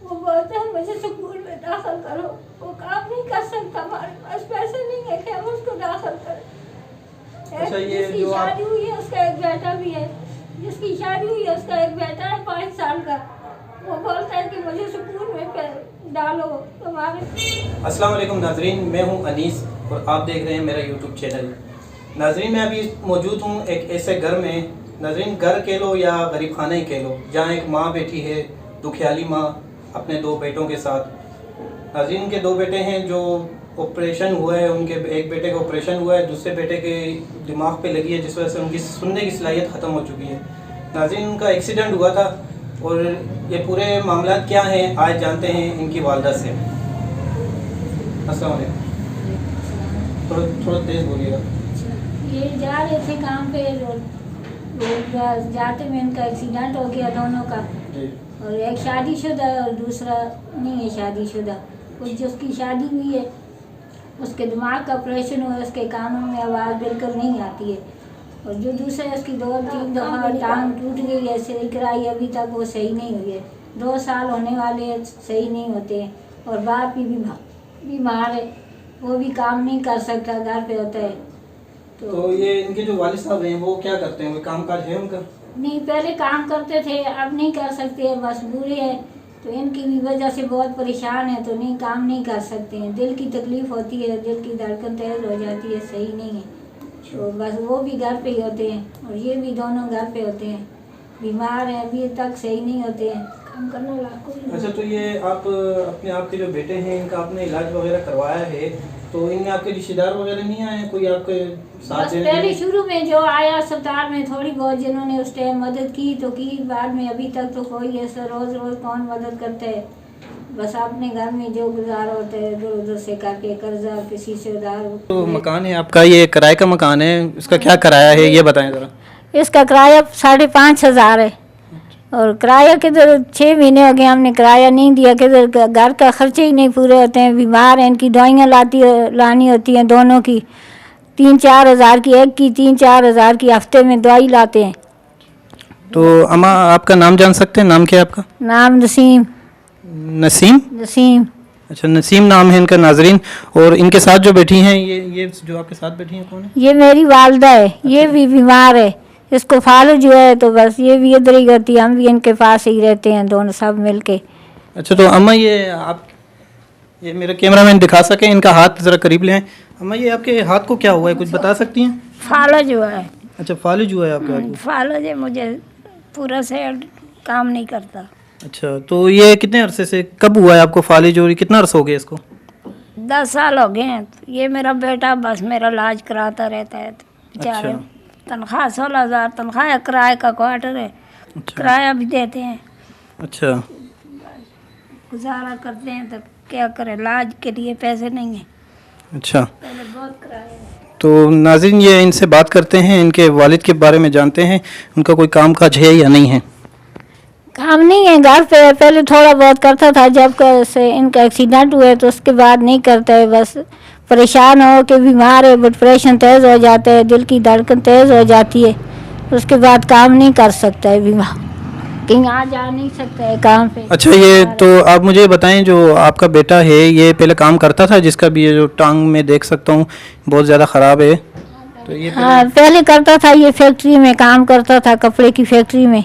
वो बोलते हैं मुझे स्कूल में दाखिल करो, वो काम नहीं कर सकता, हमारे पास पैसे नहीं है कि हम उसको दाखिल करें। अच्छा, ये जिसकी जो शादी हुई है उसका एक बेटा भी है, जिसकी शादी हुई है उसका एक बेटा है 5 साल का, वो बोलता है कि मुझे स्कूल में डालो तुम्हारे। अस्सलाम वालेकुम नाजरीन, मैं हूं अनीस और आप देख रहे हैं मेरा यूट्यूब चैनल। नाजरीन, मैं अभी मौजूद हूं एक ऐसे घर में, नाजरीन घर कह लो या गरीब खाना ही कह लो, जहां एक माँ बैठी है, दुखियाली माँ अपने 2 बेटों के साथ। नाजरीन, उनके 2 बेटे हैं जो ऑपरेशन हुआ है, उनके एक बेटे का ऑपरेशन हुआ है, दूसरे बेटे के दिमाग पे लगी है, जिस वजह से उनकी सुनने की सलाहियत ख़त्म हो चुकी है। नाजरीन, उनका एक्सीडेंट हुआ था और ये पूरे मामला क्या हैं आज जानते हैं इनकी वालदा से। अस्सलाम वालेकुम, थोड़ा तेज़ बोलिएगा। ये जा रहे थे काम पे, जाते में इनका एक्सीडेंट हो गया दोनों का, और एक शादीशुदा और दूसरा नहीं है शादीशुदा। कुछ जिसकी शादी हुई है उसके दिमाग का ऑपरेशन हुआ, उसके कानों में आवाज़ बिल्कुल नहीं आती है, और जो दूसरे उसकी 2-3 दफ़ा टांग टूट गई है, सही कराई अभी तक वो सही नहीं हुई है, 2 साल होने वाले हैं, सही नहीं होते हैं, और बाप भी बीमार है, वो भी काम नहीं कर सकता, घर पे होता है। तो ये इनके जो वालिद साहब हैं वो क्या करते हैं, कोई काम काज है उनका? नहीं, पहले काम करते थे, अब नहीं कर सकते, मजबूरी है, तो इनकी भी वजह से बहुत परेशान है, तो नहीं काम नहीं कर सकते हैं, दिल की तकलीफ़ होती है, दिल की धड़कन तेज़ हो जाती है, सही नहीं है, तो बस वो भी घर पे ही होते हैं और ये भी दोनों घर पे होते हैं, बीमार हैं, अभी तक सही नहीं होते हैं, काम करने लायक कोई नहीं। अच्छा, तो ये आप अपने आपके जो बेटे हैं इनका आपने इलाज वगैरह करवाया है, तो इनमें आपके रिश्तेदार वगैरह नहीं आए, कोई आपके साथ? बस पहले शुरू में जो आया अस्पताल में थोड़ी बहुत जिन्होंने उस टाइम मदद की तो की, बाद में अभी तक तो कोई ऐसा रोज़ कौन मदद करता है, बस अपने घर में जो गुजारा होता है इधर उधर से करके, कर्जा किसी से उधार। तो मकान है आपका, ये किराए का मकान है, इसका क्या किराया है ये बताएं ज़रा। इसका किराया 5,500 है, और किराया किधर 6 महीने हो गए हमने किराया नहीं दिया, किधर घर का खर्चे ही नहीं पूरे होते हैं, बीमार हैं, इनकी दवाइयाँ लानी होती हैं दोनों की, 3-4 हज़ार की, एक की 3-4 हज़ार की हफ्ते में दवाई लाते हैं। तो अम्मा आपका नाम जान सकते हैं, नाम क्या है आपका? नाम नसीम। अच्छा, नसीम नाम है इनका नाजरीन। और इनके साथ जो बैठी हैं ये जो आपके साथ बैठी हैं कौन है? ये मेरी वालदा है। ये भी बीमार है, इसको फालू जो है, तो बस ये भी इधर ही करती है, हम भी इनके पास ही रहते हैं दोनों सब मिल के। अच्छा, तो अम्मा ये मेरा कैमरामैन दिखा सके, इनका हाथ ज़रा करीब लें। अम्मा, ये आपके हाथ को क्या हुआ है, कुछ बता सकती हैं? फालज हुआ है। अच्छा, फालिज हुआ है आपके हाथ को? फालज है, मुझे पूरा से काम नहीं करता। अच्छा, तो ये कितने अरसे से, कब हुआ है आपको फालिज, और कितना अरसा हो गया इसको? 10 साल हो गए हैं। ये मेरा बेटा बस मेरा इलाज कराता रहता है, बेचारे। तनख्वाह 16,000 तनख्वाह है, किराए का क्वार्टर है, किराया भी देते हैं। अच्छा, गुजारा करते हैं, तो क्या करें, इलाज के लिए पैसे नहीं है, अच्छा। पहले बहुत किराया है। तो नाज़रीन, ये इनसे बात करते हैं, इनके वालिद के बारे में जानते हैं, उनका कोई काम काज है या नहीं है? काम नहीं है, घर पे पहले थोड़ा बहुत करता था, जब से इनका एक्सीडेंट हुआ है तो उसके बाद नहीं करता है, बस परेशान हो के बीमार है, डिप्रेशन तेज़ हो जाता है, दिल की धड़कन तेज़ हो जाती है, उसके बाद काम नहीं कर सकता है, बीमार कहीं आ जा नहीं सकता है काम पे। अच्छा, ये तो आप मुझे बताएं, जो आपका बेटा है ये पहले काम करता था, जिसका भी ये जो टांग में देख सकता हूँ बहुत ज़्यादा ख़राब है, तो ये हाँ पहले करता था, ये फैक्ट्री में काम करता था, कपड़े की फैक्ट्री में,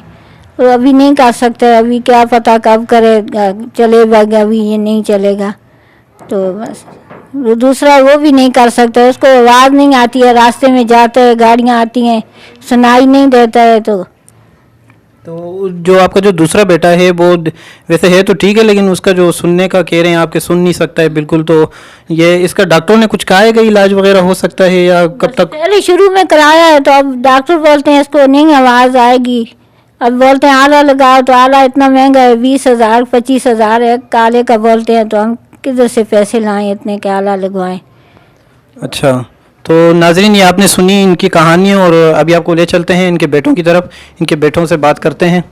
तो अभी नहीं कर सकता, अभी क्या पता कब करेगा, चलेगा, अभी ये नहीं चलेगा, तो बस दूसरा वो भी नहीं कर सकता, उसको आवाज़ नहीं आती है, रास्ते में जाता है, गाड़ियाँ आती हैं, सुनाई नहीं देता है। तो जो आपका जो दूसरा बेटा है वो वैसे है तो ठीक है, लेकिन उसका जो सुनने का कह रहे हैं आपके, सुन नहीं सकता है बिल्कुल, तो ये इसका डॉक्टरों ने कुछ कहा है कि इलाज वगैरह हो सकता है या कब तक? पहले शुरू में कराया है, तो अब डॉक्टर बोलते हैं इसको नहीं आवाज़ आएगी, अब बोलते हैं आला लगाओ, तो आला इतना महंगा है, 20,000 25,000 है, काले का बोलते हैं, तो हम किधर से पैसे लाएं इतने के आला लगवाएं। अच्छा, तो नाजरीन, ये आपने सुनी इनकी कहानी, और अभी आपको ले चलते हैं इनके बेटों की तरफ, इनके बेटों से बात करते हैं।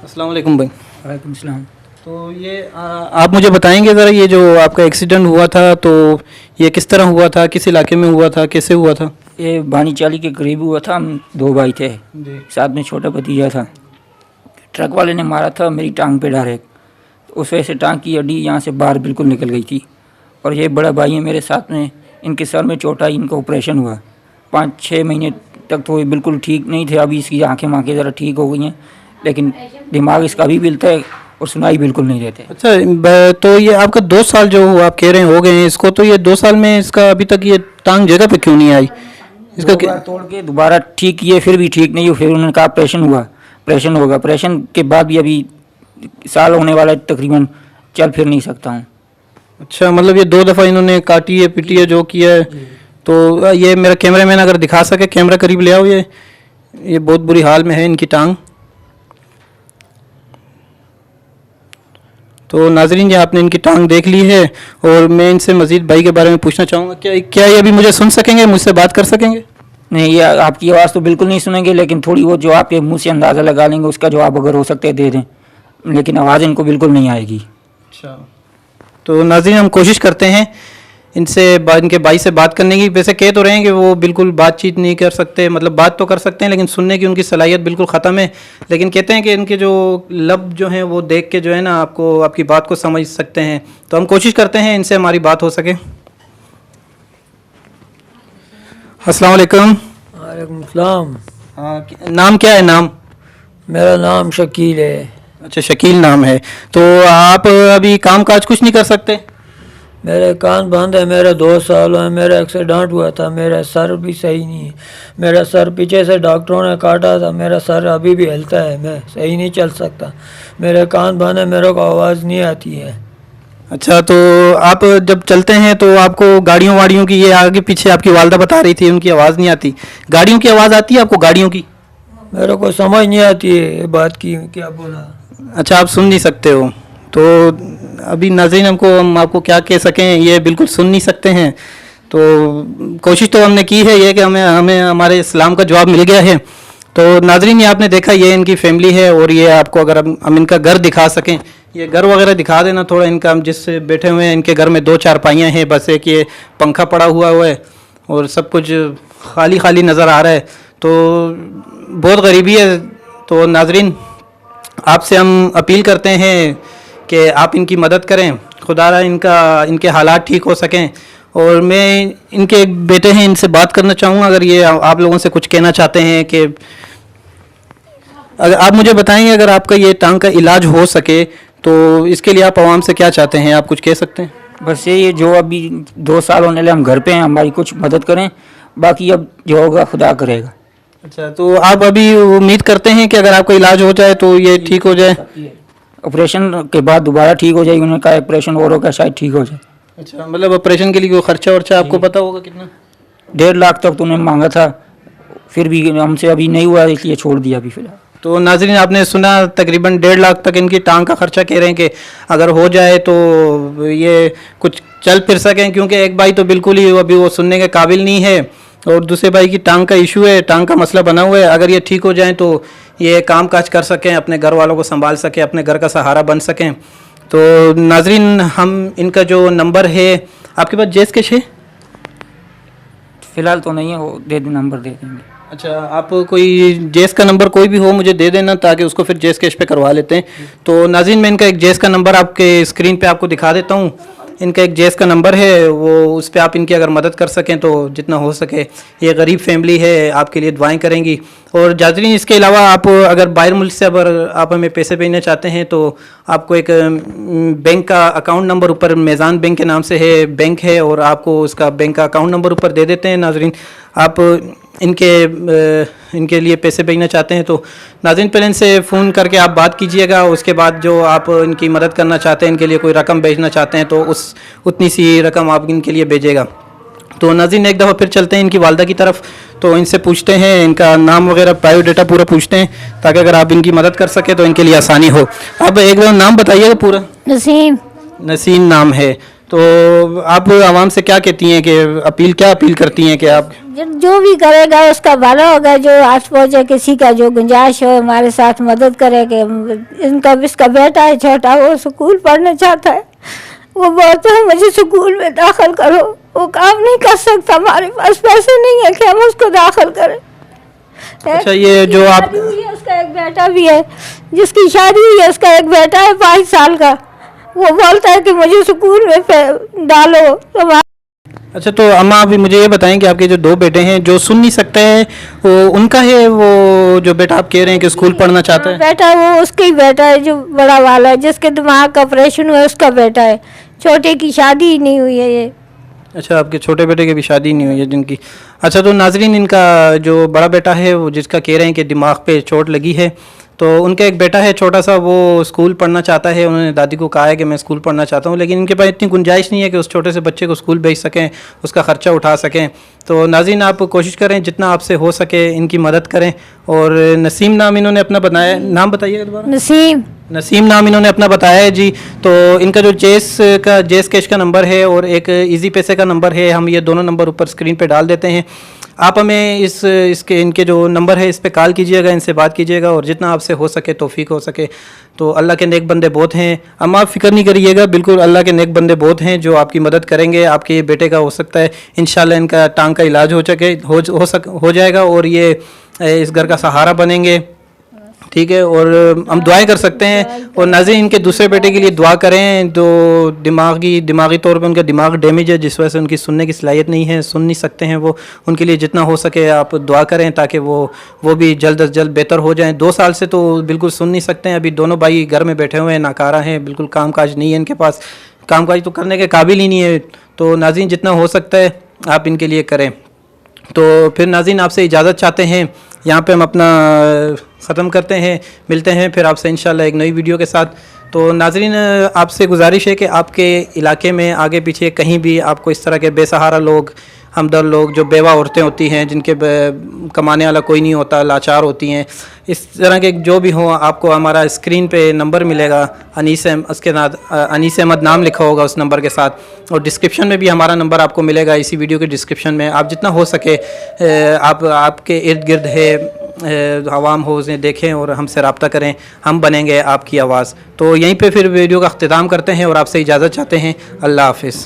अस्सलाम वालेकुम भाई। वालेकुम सलाम। तो ये आप मुझे बताएंगे ज़रा, ये जो आपका एक्सीडेंट हुआ था तो ये किस तरह हुआ था, किस इलाके में हुआ था, कैसे हुआ था? ये बानी चाली के करीब हुआ था, हम 2 भाई थे, जी। साथ में छोटा भतीजा था। ट्रक वाले ने मारा था मेरी टांग पे डायरेक्ट, उस वजह से टांग की हड्डी यहाँ से बाहर बिल्कुल निकल गई थी। और ये बड़ा भाई है मेरे साथ में, इनके सर में चोट आई, इनका ऑपरेशन हुआ। 5-6 महीने तक तो ये बिल्कुल ठीक नहीं थे, अभी इसकी आंखें माँखें ज़रा ठीक हो गई हैं, लेकिन दिमाग इसका भी हिलता है और सुनाई बिल्कुल नहीं देते। अच्छा, तो ये आपका 2 साल जो आप कह रहे हैं हो गए हैं इसको, तो ये 2 साल में इसका अभी तक ये टांग जगह पे क्यों नहीं आई? इसका तोड़ के दोबारा ठीक किए, फिर भी ठीक नहीं हुआ। फिर उन्होंने कहा ऑपरेशन हुआ, ऑपरेशन होगा। ऑपरेशन के बाद भी अभी साल होने वाला है तकरीबन, चल फिर नहीं सकता हूँ। अच्छा, मतलब ये 2 दफ़ा इन्होंने काटी है, पिटी है, जो किया है। तो ये मेरा कैमरामैन अगर दिखा सके, कैमरा करीब ले आओ। ये बहुत बुरी हाल में है इनकी टांग। तो नाजरीन, ये आपने इनकी टांग देख ली है और मैं इनसे मज़ीद भाई के बारे में पूछना चाहूँगा। क्या ये अभी मुझे सुन सकेंगे, मुझसे बात कर सकेंगे? नहीं, ये आपकी आवाज़ तो बिल्कुल नहीं सुनेंगे, लेकिन थोड़ी बहुत जो आपके मुंह से अंदाज़ा लगा लेंगे उसका जवाब अगर हो सकते दे दें, लेकिन आवाज़ इनको बिल्कुल नहीं आएगी। अच्छा, तो नाज़रीन हम कोशिश करते हैं इनसे इनके भाई से बात करने की। वैसे कह तो रहे हैं कि वो बिल्कुल बातचीत नहीं कर सकते, मतलब बात तो कर सकते हैं लेकिन सुनने की उनकी सलाहियत बिल्कुल ख़त्म है। लेकिन कहते हैं कि इनके जो लब जो हैं वो देख के जो है ना आपकी बात को समझ सकते हैं। तो हम कोशिश करते हैं इनसे हमारी बात हो सके। अस्सलाम वालेकुम। वालेकुम सलाम। नाम क्या है? नाम? मेरा नाम शकील है। अच्छा, शकील नाम है। तो आप अभी काम काज कुछ नहीं कर सकते? मेरे कान बंद है, मेरे 2 साल हुए, मेरा एक्सीडेंट हुआ था, मेरा सर भी सही नहीं है। मेरा सर पीछे से डॉक्टरों ने काटा था, मेरा सर अभी भी हिलता है, मैं सही नहीं चल सकता। मेरे कान बंद है, मेरे को आवाज़ नहीं आती है। अच्छा, तो आप जब चलते हैं तो आपको गाड़ियों वाड़ियों की, ये आगे पीछे आपकी वालदा बता रही थी उनकी आवाज़ नहीं आती, गाड़ियों की आवाज़ आती है आपको? गाड़ियों की मेरे को समझ नहीं आती है ये बात की क्या बोला। अच्छा, आप सुन नहीं सकते हो। तो अभी नाज़रीन हम आपको क्या कह सकें, ये बिल्कुल सुन नहीं सकते हैं। तो कोशिश तो हमने की है ये कि हमें हमारे इस्लाम का जवाब मिल गया है। तो नाज़रीन, ये आपने देखा, ये इनकी फैमिली है और ये आपको अगर हम इनका घर दिखा सकें, ये घर वगैरह दिखा देना थोड़ा इनका। हम जिस बैठे हुए हैं इनके घर में 2 चारपाइयाँ हैं, बस एक ये पंखा पड़ा हुआ है और सब कुछ खाली खाली नज़र आ रहा है। तो बहुत गरीबी है। तो नाज़रीन, आपसे हम अपील करते हैं कि आप इनकी मदद करें, खुदारा इनके हालात ठीक हो सकें। और मैं इनके एक बेटे हैं, इनसे बात करना चाहूँगा अगर ये आप लोगों से कुछ कहना चाहते हैं। कि अगर आप मुझे बताएंगे अगर आपका ये टांग का इलाज हो सके तो इसके लिए आप आवाम से क्या चाहते हैं, आप कुछ कह सकते हैं? बस ये जो अभी 2 साल होने लगे हम घर पे हैं, हमारी कुछ मदद करें, बाकी अब जो होगा खुदा करेगा। अच्छा, तो आप अभी उम्मीद करते हैं कि अगर आपका इलाज हो जाए तो ये ठीक हो जाए? ऑपरेशन के बाद दोबारा ठीक हो जाएगी, उन्होंने कहा ऑपरेशन और होगा शायद ठीक हो जाए। अच्छा, मतलब ऑपरेशन के लिए कोई खर्चा वर्चा आपको पता होगा कितना? 1.5 लाख तक तो उन्होंने मांगा था, फिर भी हमसे अभी नहीं हुआ, इसलिए छोड़ दिया अभी फिलहाल। तो नाज़रीन, आपने सुना तकरीबन 1.5 लाख तक इनकी टांग का खर्चा कह रहे हैं कि अगर हो जाए तो ये कुछ चल फिर सकें, क्योंकि एक भाई तो बिल्कुल ही अभी वो सुनने के काबिल नहीं है और दूसरे भाई की टांग का इशू है, टांग का मसला बना हुआ है। अगर ये ठीक हो जाएं तो ये काम काज कर सकें, अपने घर वालों को संभाल सकें, अपने घर का सहारा बन सकें। तो नाज़रीन, हम इनका जो नंबर है, आपके पास जेस कैश है? फ़िलहाल तो नहीं है, वो दे दें, नंबर दे देंगे। अच्छा, आप कोई जेस का नंबर कोई भी हो मुझे दे देना ताकि उसको फिर जेस कैश पे करवा लेते हैं। तो नाज़रीन, मैं इनका एक जेस का नंबर आपके स्क्रीन पे आपको दिखा देता हूँ। इनका एक जेस का नंबर है, वो उस पर आप इनकी अगर मदद कर सकें तो जितना हो सके। ये गरीब फैमिली है, आपके लिए दुआएं करेंगी। और नाज़रीन, इसके अलावा आप अगर बाहर मुल्क से अगर आप हमें पैसे भेजना चाहते हैं तो आपको एक बैंक का अकाउंट नंबर ऊपर मेज़ान बैंक के नाम से है, बैंक है, और आपको उसका बैंक का अकाउंट नंबर ऊपर दे देते हैं। नाज़रीन, आप इनके लिए पैसे भेजना चाहते हैं तो नाज़रीन पहले इनसे फ़ोन करके आप बात कीजिएगा। उसके बाद जो आप इनकी मदद करना चाहते हैं, इनके लिए कोई रकम भेजना चाहते हैं तो उतनी सी रकम आप इनके लिए भेजेगा। तो नाज़रीन, एक दफ़ा फिर चलते हैं इनकी वालदा की तरफ, तो इनसे पूछते हैं, इनका नाम वगैरह बायोडाटा पूरा पूछते हैं ताकि अगर आप इनकी मदद कर सके तो इनके लिए आसानी हो। आप एक बार नाम बताइएगा पूरा। नसीम नाम है। तो आप आवाम से क्या कहती हैं कि क्या अपील करती हैं कि आप जो भी करेगा उसका भला होगा, जो आस पहुँचे किसी का जो गुंजाइश हो हमारे साथ मदद करे। कि इसका बेटा है छोटा, वो स्कूल पढ़ना चाहता है, वो बोलता है मुझे स्कूल में दाखिल करो, वो काम नहीं कर सकता, हमारे पास पैसे नहीं है कि हम उसको दाखिल करें। अच्छा, ये जो आप शादी हुई है उसका एक बेटा भी है, जिसकी शादी हुई है उसका एक बेटा है 5 साल का। वो बोलता है कि मुझे स्कूल में डालो तो अच्छा, तो अम्मा अभी मुझे ये बताएं कि आपके जो 2 बेटे हैं जो सुन नहीं सकते हैं, वो उनका है, वो जो बेटा आप कह रहे हैं कि स्कूल पढ़ना चाहता है? बेटा वो उसका ही बेटा है जो बड़ा वाला है, जिसके दिमाग का ऑपरेशन हुआ है, उसका बेटा है। छोटे की शादी ही नहीं हुई है ये। अच्छा, आपके छोटे बेटे की भी शादी नहीं हुई है जिनकी। अच्छा, तो नाजरीन, इनका जो बड़ा बेटा है वो जिसका कह रहे हैं कि दिमाग पे चोट लगी है, तो उनका एक बेटा है छोटा सा, वो स्कूल पढ़ना चाहता है। उन्होंने दादी को कहा है कि मैं स्कूल पढ़ना चाहता हूँ, लेकिन इनके पास इतनी गुंजाइश नहीं है कि उस छोटे से बच्चे को स्कूल भेज सकें, उसका ख़र्चा उठा सकें। तो नाज़रीन, आप कोशिश करें जितना आपसे हो सके इनकी मदद करें। और नसीम नाम इन्होंने अपना बताया, नाम बताइएगा दोबारा। नसीम नाम इन्होंने अपना बताया है जी। तो इनका जो जेस कैश का नंबर है और एक इजी पैसे का नंबर है, हम ये दोनों नंबर ऊपर स्क्रीन पे डाल देते हैं। आप हमें इनके जो नंबर है इस पे कॉल कीजिएगा, इनसे बात कीजिएगा, और जितना आपसे हो सके, तौफीक हो सके। तो अल्लाह के नेक बंदे बहुत हैं, अम्मा आप फ़िक्र नहीं करिएगा, बिल्कुल अल्लाह के नेक बंदे बहुत हैं जो आपकी मदद करेंगे। आपके बेटे का हो सकता है इंशाल्लाह इनका टांग का इलाज हो जाएगा और ये इस घर का सहारा बनेंगे, ठीक है। और हम दुआएं कर सकते हैं। और नाज़रीन, इनके दूसरे बेटे के लिए दुआ करें, जो दिमागी तौर पे उनका दिमाग डैमेज है, जिस वजह से उनकी सुनने की सलाहियत नहीं है, सुन नहीं सकते हैं वो। उनके लिए जितना हो सके आप दुआ करें ताकि वो भी जल्द अज जल्द बेहतर हो जाएं। 2 साल से तो बिल्कुल सुन नहीं सकते हैं। अभी दोनों भाई घर में बैठे हुए हैं, नाकारा हैं, बिल्कुल काम काज नहीं है इनके पास, काम काज तो करने के काबिल ही नहीं है। तो नाज़रीन, जितना हो सकता है आप इनके लिए करें। तो फिर नाज़रीन, आपसे इजाज़त चाहते हैं, यहाँ पे हम अपना ख़त्म करते हैं, मिलते हैं फिर आपसे इंशाल्लाह एक नई वीडियो के साथ। तो नाज़रीन, आपसे गुजारिश है कि आपके इलाके में आगे पीछे कहीं भी आपको इस तरह के बेसहारा लोग, हमदर्द लोग, जो बेवा औरतें होती हैं जिनके कमाने वाला कोई नहीं होता, लाचार होती हैं, इस तरह के जो भी हों, आपको हमारा स्क्रीन पे नंबर मिलेगा, उसके साथ अनीस अहमद नाम लिखा होगा उस नंबर के साथ, और डिस्क्रिप्शन में भी हमारा नंबर आपको मिलेगा, इसी वीडियो के डिस्क्रिप्शन में। आप जितना हो सके आपके इर्द गिर्द है आवाम हो, उसे देखें और हमसे रब्ता करें, हम बनेंगे आपकी आवाज़। तो यहीं पे फिर वीडियो का अख्तिताम करते हैं और आपसे इजाज़त चाहते हैं। अल्लाह हाफ़िज़।